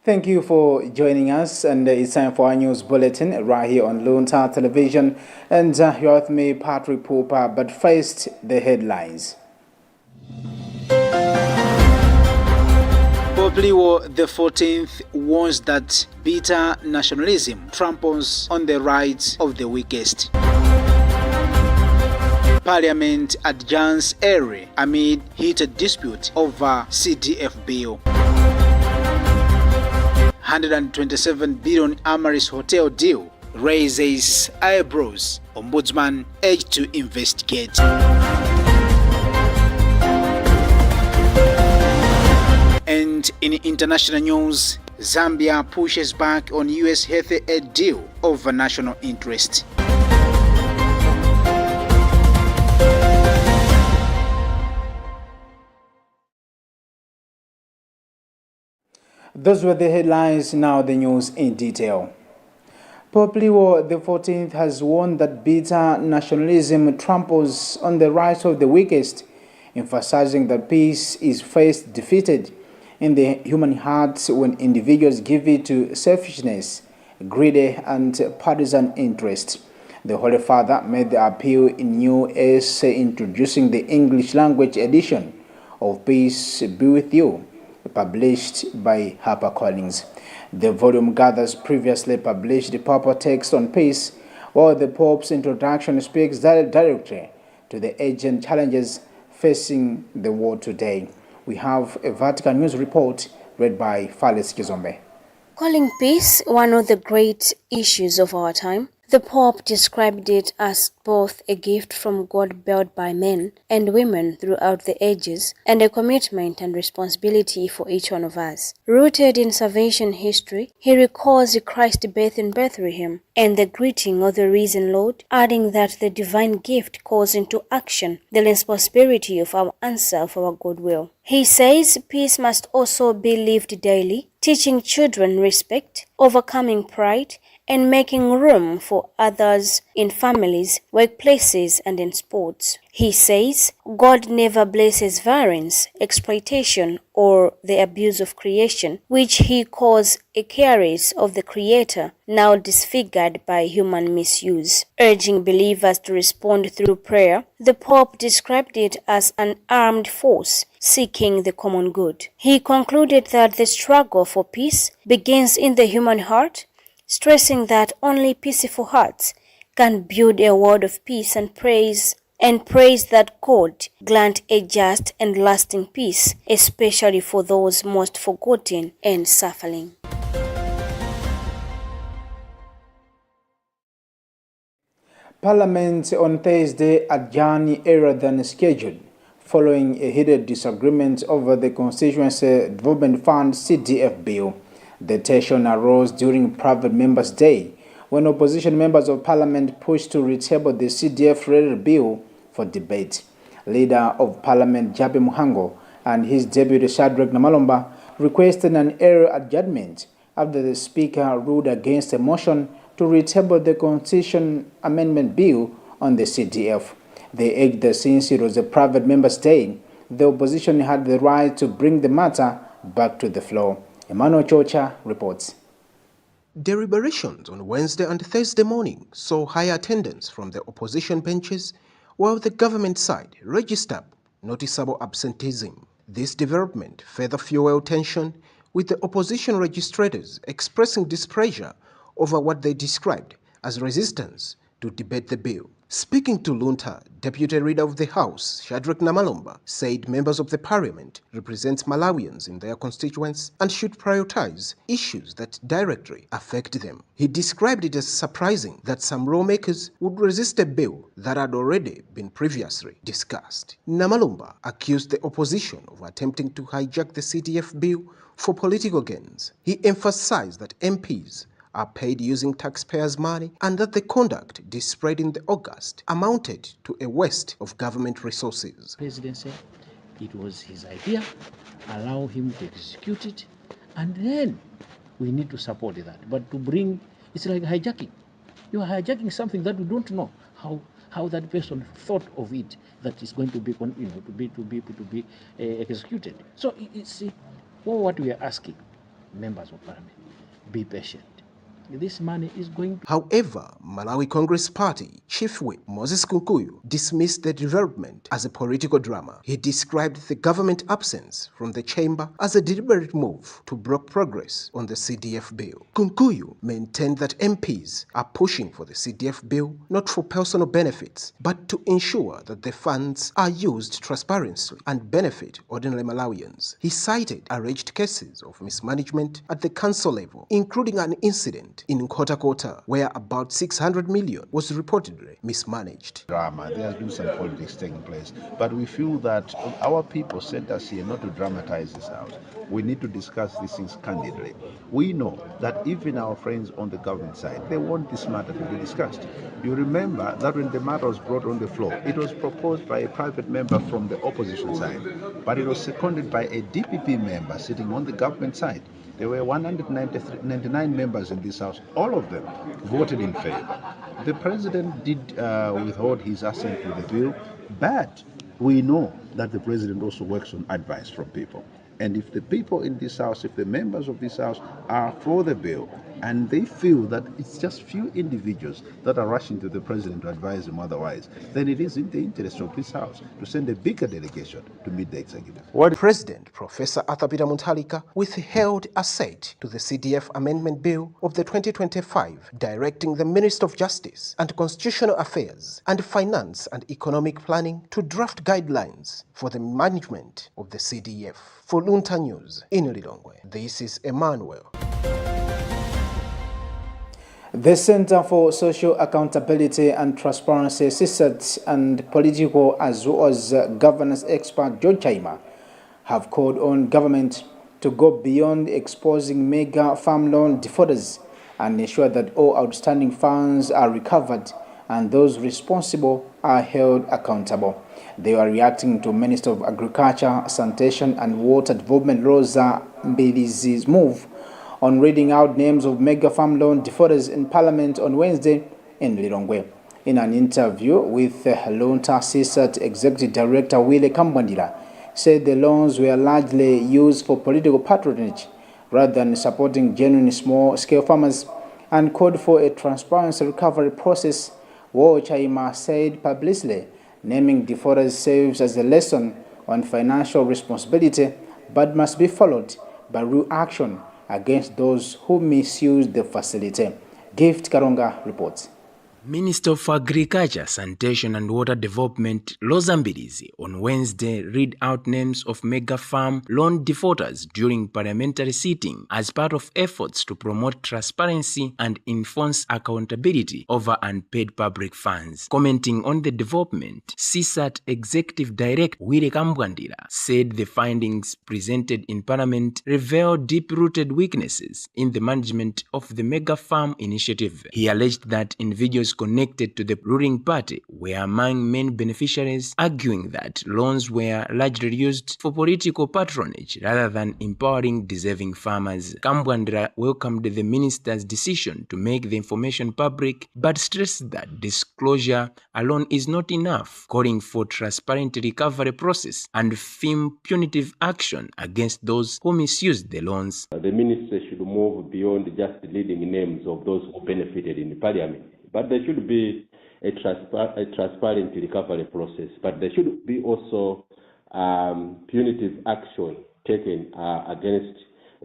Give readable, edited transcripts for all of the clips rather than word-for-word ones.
Thank you for joining us, and it's time for our news bulletin right here on Luntha television. And you're with me, Patrick Pooper. But first, the headlines. Pope Leo the 14th warns that bitter nationalism tramples on the rights of the weakest. Parliament adjourns early amid heated dispute over CDF bill. 127 billion Amaris hotel deal raises eyebrows. Ombudsman urged to investigate. And in international news, Zambia pushes back on U.S. health aid deal over national interest. Those were the headlines, now the news in detail. Pope Leo the 14th has warned that bitter nationalism tramples on the rights of the weakest, emphasizing that peace is first defeated in the human heart when individuals give it to selfishness, greed, and partisan interest. The Holy Father made the appeal in new essay introducing the English language edition of Peace Be With You, published by HarperCollins. The volume gathers previously published papal text on peace, while the Pope's introduction speaks directly to the urgent challenges facing the world today. We have a Vatican News report read by Falis Kizombe. Calling peace one of the great issues of our time, the Pope described it as both a gift from God beared by men and women throughout the ages, and a commitment and responsibility for each one of us. Rooted in salvation history, he recalls Christ's birth in Bethlehem and the greeting of the risen Lord, adding that the divine gift calls into action the responsibility of our answer for our goodwill. He says peace must also be lived daily, teaching children respect, overcoming pride, and making room for others in families, workplaces, and in sports. He says God never blesses violence, exploitation, or the abuse of creation, which he calls a charis of the Creator, now disfigured by human misuse. Urging believers to respond through prayer, the Pope described it as an armed force seeking the common good. He concluded that the struggle for peace begins in the human heart, stressing that only peaceful hearts can build a world of peace, and praise that God grant a just and lasting peace, especially for those most forgotten and suffering. Parliament on Thursday adjourned earlier than scheduled, following a heated disagreement over the Constituency Development Fund CDF bill. The tension arose during Private Members' Day, when opposition members of Parliament pushed to retable the CDF-related bill for debate. Leader of Parliament Jabe Muhango and his deputy Shadrack Namalomba requested an early adjournment after the Speaker ruled against a motion to retable the Constitution Amendment Bill on the CDF. They urged that since it was a Private Members' Day, the opposition had the right to bring the matter back to the floor. Emmanuel Chocha reports. Deliberations on Wednesday and Thursday morning saw high attendance from the opposition benches, while the government side registered noticeable absenteeism. This development further fueled tension, with the opposition registrators expressing displeasure over what they described as resistance to debate the bill. Speaking to Luntha, Deputy Leader of the House, Shadrack Namalomba, said members of the Parliament represent Malawians in their constituents and should prioritize issues that directly affect them. He described it as surprising that some lawmakers would resist a bill that had already been previously discussed. Namalomba accused the opposition of attempting to hijack the CDF bill for political gains. He emphasized that MPs are paid using taxpayers' money and that the conduct displayed in the August amounted to a waste of government resources. Presidency, it was his idea, allow him to execute it, and then we need to support that. But to bring, it's like hijacking. You are hijacking something that we don't know how that person thought of it, that is going to be, to be executed. So it's what we are asking members of parliament. Be patient. This money is going to... However, Malawi Congress Party Chief Whip Moses Kunkuyu dismissed the development as a political drama. He described the government absence from the chamber as a deliberate move to block progress on the CDF bill. Kunkuyu maintained that MPs are pushing for the CDF bill not for personal benefits, but to ensure that the funds are used transparently and benefit ordinary Malawians. He cited alleged cases of mismanagement at the council level, including an incident in Nkota where about 600 million was reportedly mismanaged. Drama, there has been some politics taking place, but we feel that our people sent us here not to dramatize this out. We need to discuss these things candidly. We know that even our friends on the government side, they want this matter to be discussed. You remember that when the matter was brought on the floor, it was proposed by a private member from the opposition side, but it was seconded by a DPP member sitting on the government side. There were 199 members in this house. All of them voted in favor. The president did withhold his assent to the bill, but we know that the president also works on advice from people. And if the people in this house, if the members of this house are for the bill, and they feel that it's just few individuals that are rushing to the president to advise him otherwise, then it is in the interest of this house to send a bigger delegation to meet the executive. President Professor Arthur Peter Mutharika withheld assent to the CDF Amendment Bill of the 2025, directing the Minister of Justice and Constitutional Affairs and Finance and Economic Planning to draft guidelines for the management of the CDF. For Luntha News in Lilongwe, this is Emmanuel. The Center for Social Accountability and Transparency, CSAT, and political as well as governance expert George Chaima have called on government to go beyond exposing mega farm loan defaulters and ensure that all outstanding funds are recovered and those responsible are held accountable. They are reacting to Minister of Agriculture, Sanitation and Water Development Rosa Mbilizi's move on reading out names of mega farm loan defaulters in Parliament on Wednesday in Lilongwe. In an interview with Luntha, CSAT Executive Director Wile Kambwandila said the loans were largely used for political patronage rather than supporting genuine small-scale farmers and called for a transparent recovery process. Chaima said publicly naming defaulters serves as a lesson on financial responsibility but must be followed by real action against those who misuse the facility. Gift Karonga reports. Minister of Agriculture, Sanitation and Water Development Rosa Mbilizi on Wednesday read out names of mega farm loan defaulters during parliamentary sitting as part of efforts to promote transparency and enforce accountability over unpaid public funds. Commenting on the development, CSAT Executive Director Wile Kambwandila said the findings presented in Parliament reveal deep-rooted weaknesses in the management of the mega farm initiative. He alleged that individuals connected to the ruling party were among main beneficiaries, arguing that loans were largely used for political patronage rather than empowering deserving farmers. Kambwandila welcomed the minister's decision to make the information public, but stressed that disclosure alone is not enough, calling for transparent recovery process and firm punitive action against those who misuse the loans. The minister should move beyond just reading names of those who benefited in the parliament. But there should be a transparent recovery process. But there should be also punitive action taken against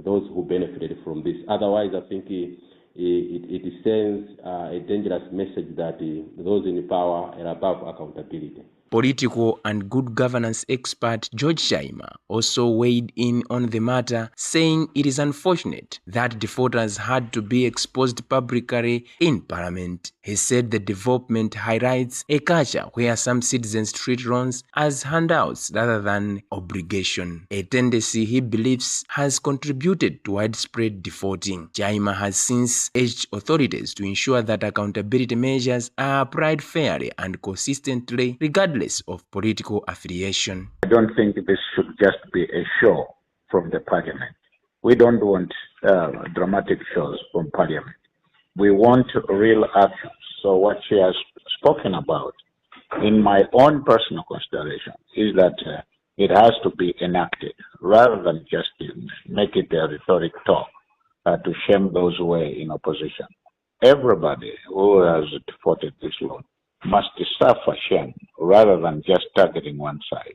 those who benefited from this. Otherwise, I think it sends a dangerous message that those in power are above accountability. Political and good governance expert George Chaima also weighed in on the matter, saying it is unfortunate that defaulters had to be exposed publicly in Parliament. He said the development highlights a culture where some citizens treat loans as handouts rather than obligation, a tendency he believes has contributed to widespread defaulting. Chaima has since urged authorities to ensure that accountability measures are applied fairly and consistently, regardless of political affiliation. I don't think this should just be a show from the parliament. We don't want dramatic shows from parliament. We want real action. So what she has spoken about, in my own personal consideration, is that it has to be enacted rather than just make it a rhetoric talk. to shame those who were in opposition. Everybody who has supported this law must suffer shame rather than just targeting one side.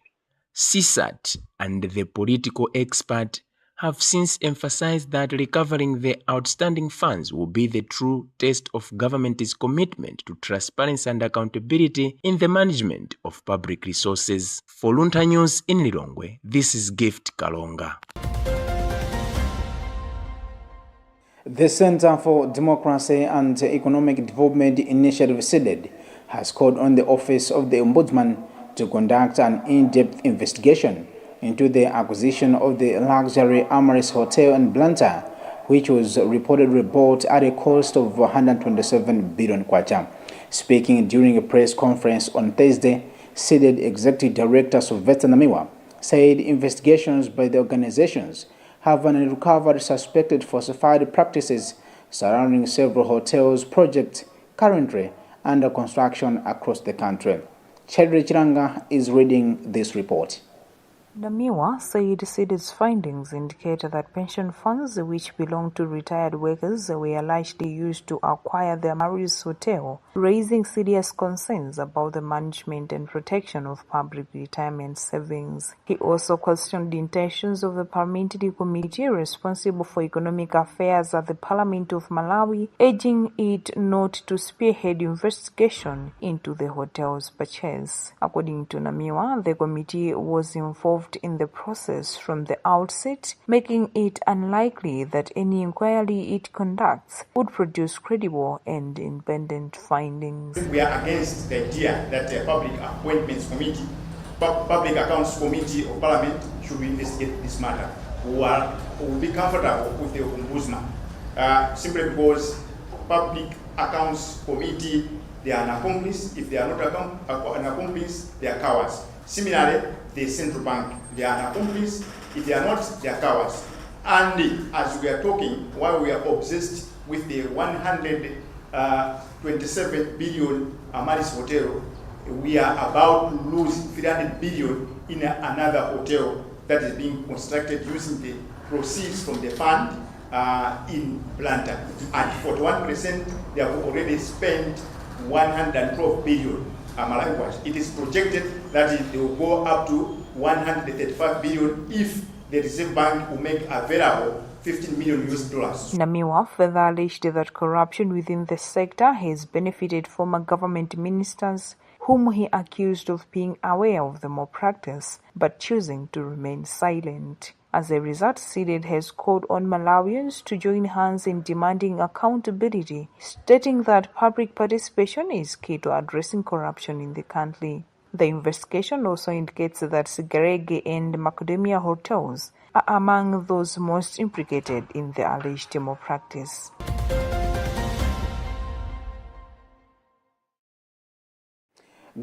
CSAT and the political expert have since emphasized that recovering the outstanding funds will be the true test of government's commitment to transparency and accountability in the management of public resources. For Luntha News in Lilongwe, this is Gift Kalonga. The Center for Democracy and Economic Development Initiative (CEDED) has called on the Office of the Ombudsman to conduct an in-depth investigation into the acquisition of the luxury Amaris Hotel in Luntha, which was reportedly bought at a cost of 127 billion kwacha. Speaking during a press conference on Thursday, CEDED Executive Director Sylvester Namiwa said investigations by the organizations have uncovered suspected falsified practices surrounding several hotels projects currently under construction across the country. Chedri Chiranga is reading this report. Namiwa said CEDED's findings indicate that pension funds which belong to retired workers were largely used to acquire the Amaris Hotel, raising serious concerns about the management and protection of public retirement savings. He also questioned the intentions of the parliamentary committee responsible for economic affairs at the Parliament of Malawi, urging it not to spearhead investigation into the hotel's purchase. According to Namiwa, the committee was involved in the process from the outset, making it unlikely that any inquiry it conducts would produce credible and independent findings. We are against the idea that the Public Appointments Committee, Public Accounts Committee of Parliament should investigate this matter. We will be comfortable with the Ombudsman, simply because Public Accounts Committee, they are an accomplice. If they are not an accomplice, they are cowards. Similarly, the central bank, they are an accomplice. If they are not, they are cowards. And as we are talking, while we are obsessed with the 127 billion Amaris Hotel, we are about to lose 300 billion in another hotel that is being constructed using the proceeds from the fund in Luntha. And 41%, they have already spent 112 billion. It is projected that they will go up to 135 billion if the Reserve Bank will make available $15 million. Namiwa further alleged that corruption within the sector has benefited former government ministers, whom he accused of being aware of the malpractice but choosing to remain silent. As a result, CEDED has called on Malawians to join hands in demanding accountability, stating that public participation is key to addressing corruption in the country. The investigation also indicates that Sigarege and Macadamia hotels are among those most implicated in the alleged malpractice.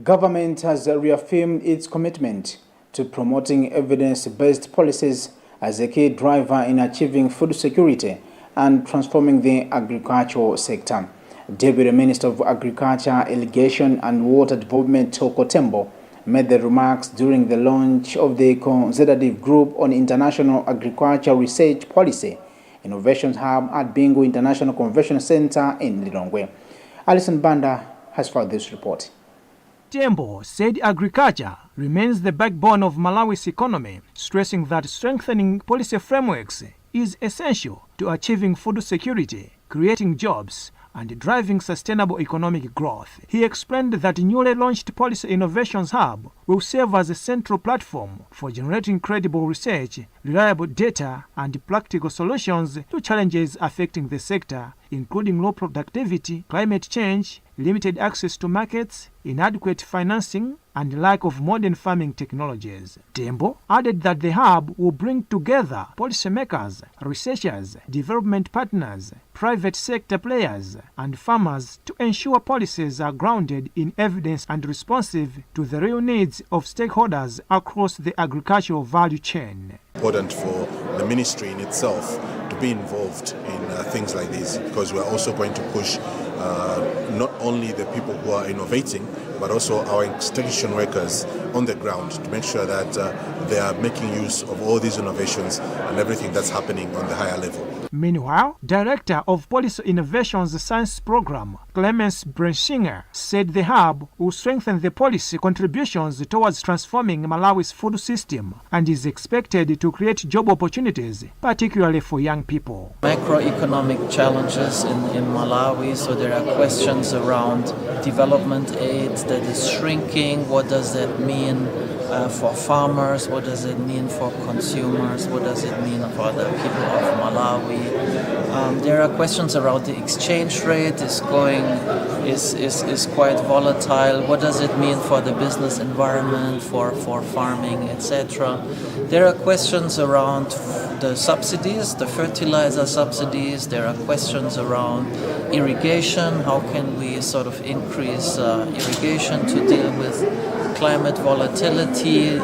Government has reaffirmed its commitment to promoting evidence-based policies as a key driver in achieving food security and transforming the agricultural sector. Deputy Minister of Agriculture, Irrigation and Water Development Toko Tembo made the remarks during the launch of the Consultative Group on International Agriculture Research Policy Innovations Hub at Bingu International Convention Center in Lilongwe. Alison Banda has filed this report. Tembo said agriculture remains the backbone of Malawi's economy, stressing that strengthening policy frameworks is essential to achieving food security, creating jobs, and driving sustainable economic growth. He explained that newly launched Policy Innovations Hub will serve as a central platform for generating credible research, reliable data, and practical solutions to challenges affecting the sector, including low productivity, climate change, limited access to markets, inadequate financing, and lack of modern farming technologies. Tembo added that the hub will bring together policymakers, researchers, development partners, private sector players, and farmers to ensure policies are grounded in evidence and responsive to the real needs of stakeholders across the agricultural value chain. Important for the ministry in itself to be involved in things like this, because we're also going to push not only the people who are innovating, but also our extension workers on the ground to make sure that they are making use of all these innovations and everything that's happening on the higher level. Meanwhile, Director of Policy Innovations Science Program, Clemens Brensinger, said the hub will strengthen the policy contributions towards transforming Malawi's food system and is expected to create job opportunities, particularly for young people. Macroeconomic challenges in Malawi, so there are questions around development aid that is shrinking. What does that mean for farmers? What does it mean for consumers? What does it mean for the people of Malawi? There are questions around the exchange rate is quite volatile. What does it mean for the business environment, for farming, etc.? There are questions around the subsidies, the fertilizer subsidies. There are questions around irrigation. How can we sort of increase irrigation to deal with climate volatility?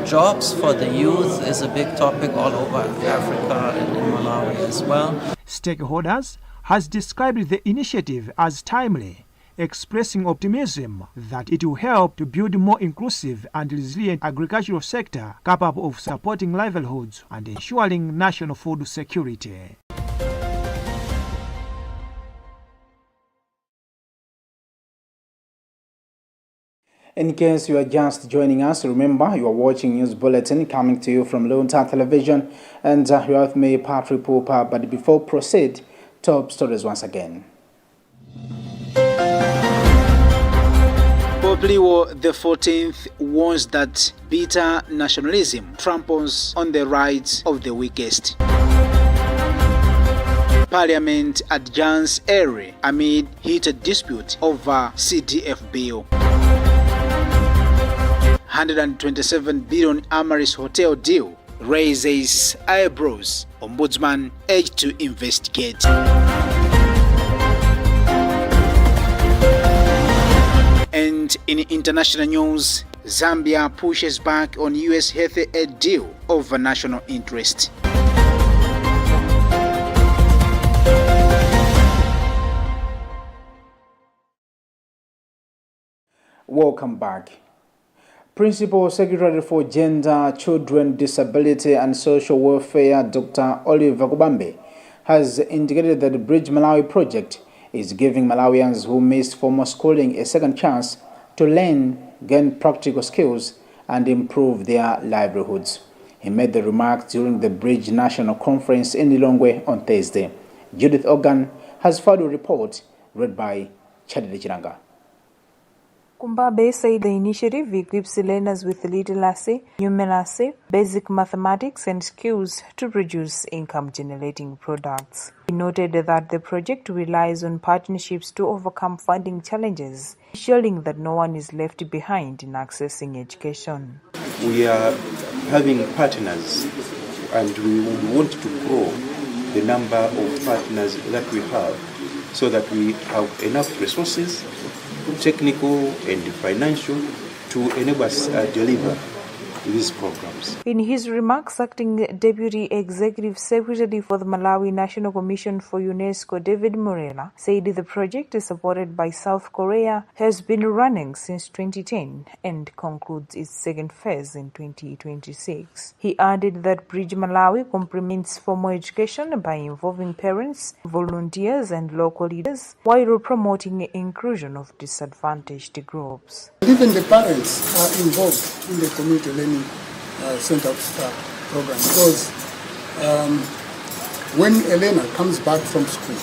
Jobs for the youth is a big topic all over Africa and in Malawi as well. Stakeholders has described the initiative as timely, expressing optimism that it will help to build a more inclusive and resilient agricultural sector capable of supporting livelihoods and ensuring national food security. In case you are just joining us, remember you are watching News Bulletin coming to you from Luntha Television, and you are with me, Patrick Pooper. But before proceed, top stories once again. Pope Leo XIV warns that bitter nationalism tramples on the rights of the weakest. Parliament adjourns early amid heated dispute over CDF bill. 127 billion Amaris hotel deal raises eyebrows. Ombudsman urged to investigate. And in international news, Zambia pushes back on US health aid deal over national interest. Welcome back. Principal Secretary for Gender, Children, Disability and Social Welfare, Dr. Oliver Kubambe, has indicated that the Bridge Malawi project is giving Malawians who missed formal schooling a second chance to learn, gain practical skills, and improve their livelihoods. He made the remarks during the Bridge National Conference in Lilongwe on Thursday. Judith Ogan has filed a report read by Chadide Chiranga. Kumbabe said the initiative equips learners with literacy, numeracy, basic mathematics and skills to produce income-generating products. He noted that the project relies on partnerships to overcome funding challenges, ensuring that no one is left behind in accessing education. We are having partners and we want to grow the number of partners that we have so that we have enough resources, technical and financial, to enable us deliver these programs. In his remarks, Acting Deputy Executive Secretary for the Malawi National Commission for UNESCO, David Murela, said the project, supported by South Korea, has been running since 2010 and concludes its second phase in 2026. He added that Bridge Malawi complements formal education by involving parents, volunteers and local leaders while promoting inclusion of disadvantaged groups. Even the parents are involved in the community learning center program, because when a learner comes back from school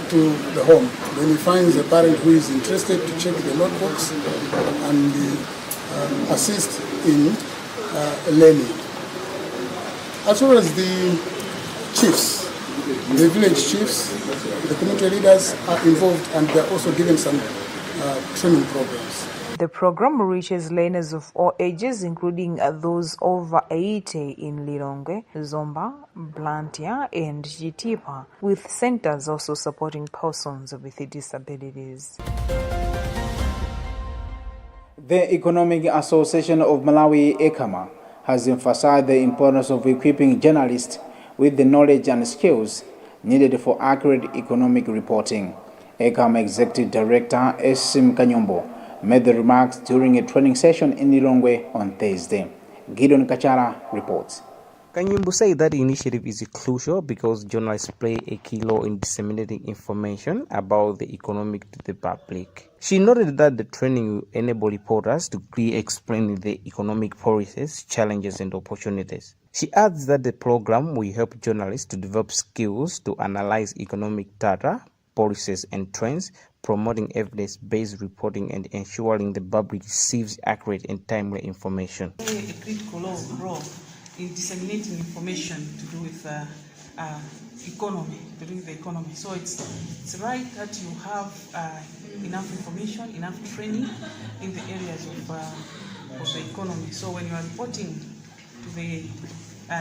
to the home, then he finds a parent who is interested to check the notebooks and assist in learning. As well as the chiefs, the village chiefs, the community leaders are involved, and they are also given some training programs. The program reaches learners of all ages, including those over 80 in Lilongwe, Zomba, Blantyre and Chitipa, with centers also supporting persons with disabilities. The Economic Association of Malawi, ECAMA, has emphasized the importance of equipping journalists with the knowledge and skills needed for accurate economic reporting. ECAMA Executive Director Esim Kanyombo made the remarks during a training session in Lilongwe on Thursday. Gideon Kachara reports. Kanyumbu said that the initiative is crucial because journalists play a key role in disseminating information about the economy to the public. She noted that the training will enable reporters to clearly explain the economic policies, challenges, and opportunities. She adds that the program will help journalists to develop skills to analyze economic data, policies, and trends, promoting evidence-based reporting and ensuring the public receives accurate and timely information. A critical role in disseminating information to do with economy, to do with the economy. So it's right that you have enough information, enough training in the areas of the economy. So when you are reporting to the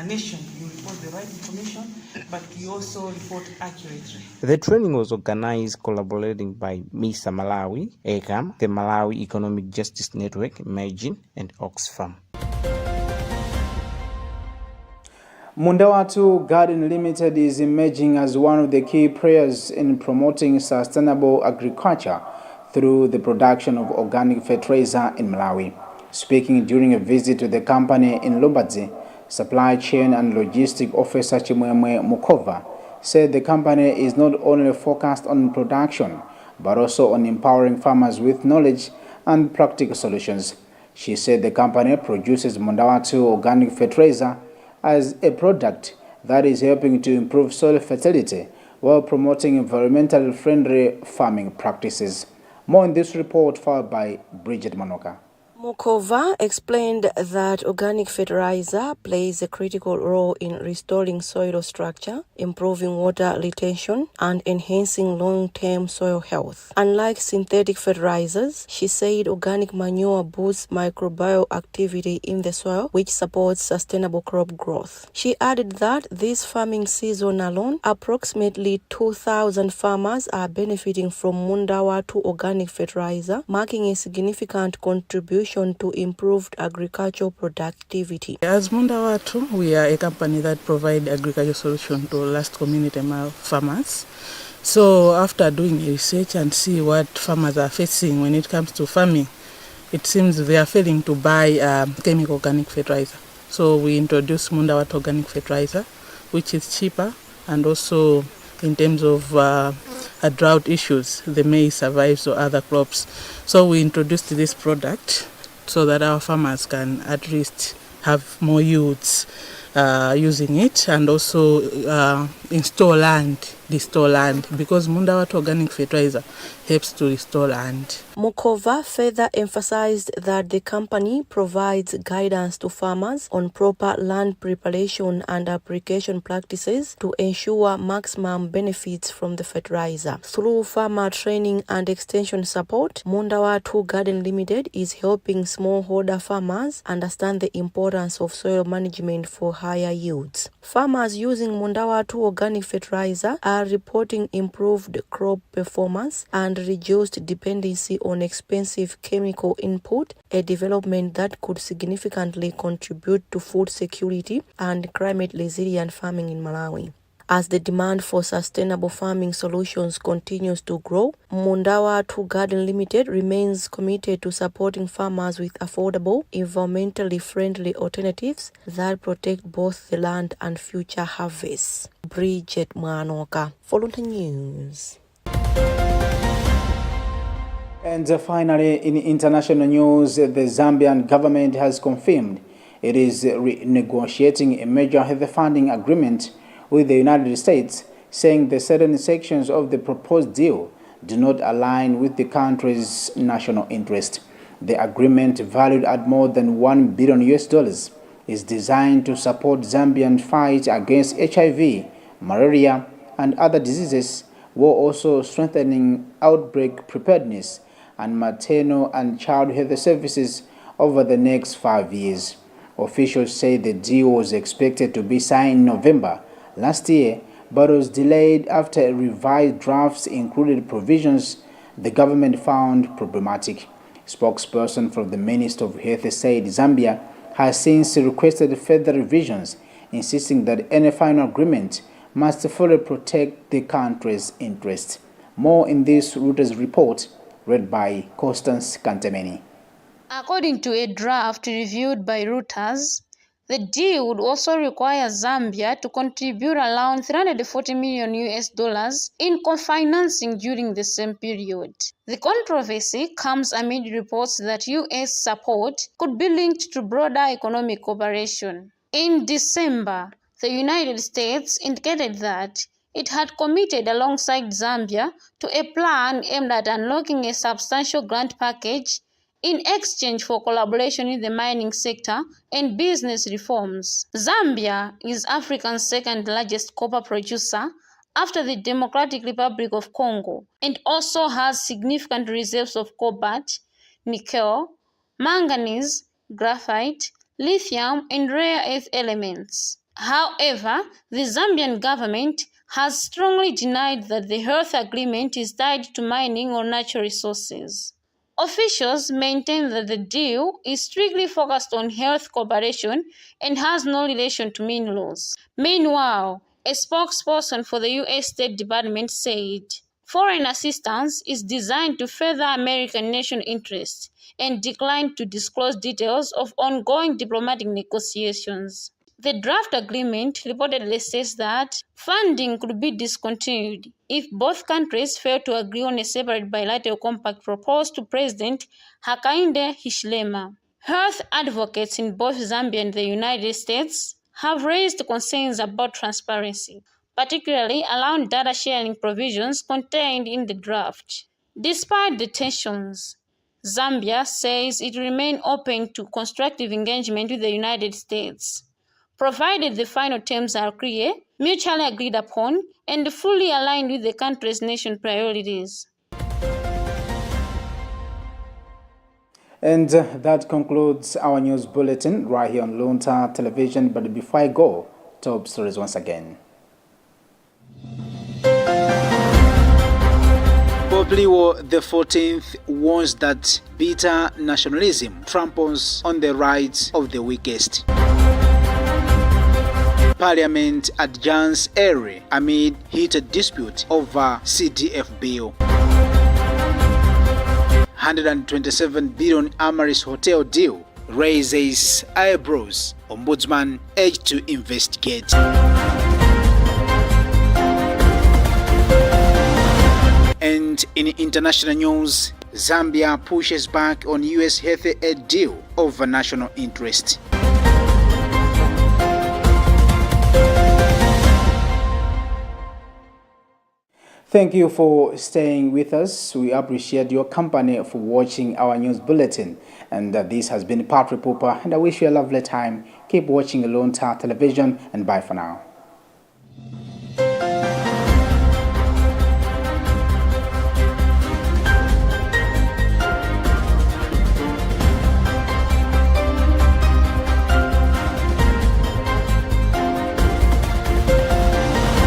nation, you report the right information, but you also report accurately. The training was organized collaborating by MISA Malawi, ECAM, the Malawi Economic Justice Network, Imagine, and Oxfam. Mundawatu Garden Limited is emerging as one of the key players in promoting sustainable agriculture through the production of organic fertilizer in Malawi. Speaking during a visit to the company in Lubadzi, Supply Chain and Logistic Officer Chimwemwe Mukova said the company is not only focused on production, but also on empowering farmers with knowledge and practical solutions. She said the company produces Mundawatu organic fertilizer as a product that is helping to improve soil fertility while promoting environmentally friendly farming practices. More in this report filed by Bridget Manoka. Mukova explained that organic fertilizer plays a critical role in restoring soil structure, improving water retention, and enhancing long-term soil health. Unlike synthetic fertilizers, she said organic manure boosts microbial activity in the soil, which supports sustainable crop growth. She added that this farming season alone, approximately 2,000 farmers are benefiting from Mundawatu organic fertilizer, marking a significant contribution to improved agricultural productivity. As Mundawatu, we are a company that provides agricultural solutions to last community farmers. So after doing research and see what farmers are facing when it comes to farming, it seems they are failing to buy chemical organic fertilizer. So we introduced Mundawatu organic fertilizer, which is cheaper, and also in terms of drought issues, the maize survives or other crops. So we introduced this product so that our farmers can at least have more yields using it, and also restore land, because Mundawatu organic fertilizer helps to restore land. Mukova further emphasized that the company provides guidance to farmers on proper land preparation and application practices to ensure maximum benefits from the fertilizer. Through farmer training and extension support, Mundawatu Garden Limited is helping smallholder farmers understand the importance of soil management for higher yields. Farmers using Mundawatu organic fertilizer are reporting improved crop performance and reduced dependency on expensive chemical input, a development that could significantly contribute to food security and climate-resilient farming in Malawi. As the demand for sustainable farming solutions continues to grow, Mundawatu Garden Limited remains committed to supporting farmers with affordable, environmentally friendly alternatives that protect both the land and future harvests. Bridget Mwanoka, for Luntha News. And finally, in international news, the Zambian government has confirmed it is renegotiating a major health funding agreement with the United States, saying that certain sections of the proposed deal do not align with the country's national interest. The agreement, valued at more than $1 billion, is designed to support Zambian fight against HIV, malaria, and other diseases, while also strengthening outbreak preparedness and maternal and child health services over the next 5 years. Officials say the deal was expected to be signed in November last year, but was delayed after revised drafts included provisions the government found problematic. Spokesperson from the Ministry of Health said Zambia has since requested further revisions, insisting that any final agreement must fully protect the country's interests. More in this Reuters report, read by Constance Kantemeni. According to a draft reviewed by Reuters, The deal would also require Zambia to contribute around $340 million in co-financing during the same period. The controversy comes amid reports that U.S. support could be linked to broader economic cooperation. In December, the United States indicated that it had committed alongside Zambia to a plan aimed at unlocking a substantial grant package in exchange for collaboration in the mining sector and business reforms. Zambia is Africa's second largest copper producer after the Democratic Republic of Congo and also has significant reserves of cobalt, nickel, manganese, graphite, lithium, and rare earth elements. However, the Zambian government has strongly denied that the health agreement is tied to mining or natural resources. Officials maintain that the deal is strictly focused on health cooperation and has no relation to minerals. Meanwhile, a spokesperson for the U.S. State Department said, "Foreign assistance is designed to further American national interests," and declined to disclose details of ongoing diplomatic negotiations. The draft agreement reportedly says that funding could be discontinued if both countries fail to agree on a separate bilateral compact proposed to President Hakainde Hichilema. Health advocates in both Zambia and the United States have raised concerns about transparency, particularly around data sharing provisions contained in the draft. Despite the tensions, Zambia says it remains open to constructive engagement with the United States, provided the final terms are clear, mutually agreed upon, and fully aligned with the country's nation priorities. And that concludes our news bulletin right here on Luntha Television. But before I go, top stories once again. Pope Leo XIV warns that bitter nationalism tramples on the rights of the weakest. Parliament adjourns early amid heated dispute over CDF bill. 127 billion Amaris hotel deal raises eyebrows. Ombudsman urged to investigate. And in international news, Zambia pushes back on U.S. health aid deal over national interest. Thank you for staying with us. We appreciate your company for watching our news bulletin. And this has been Patrick Pooper, and I wish you a lovely time. Keep watching Luntha Television, and bye for now.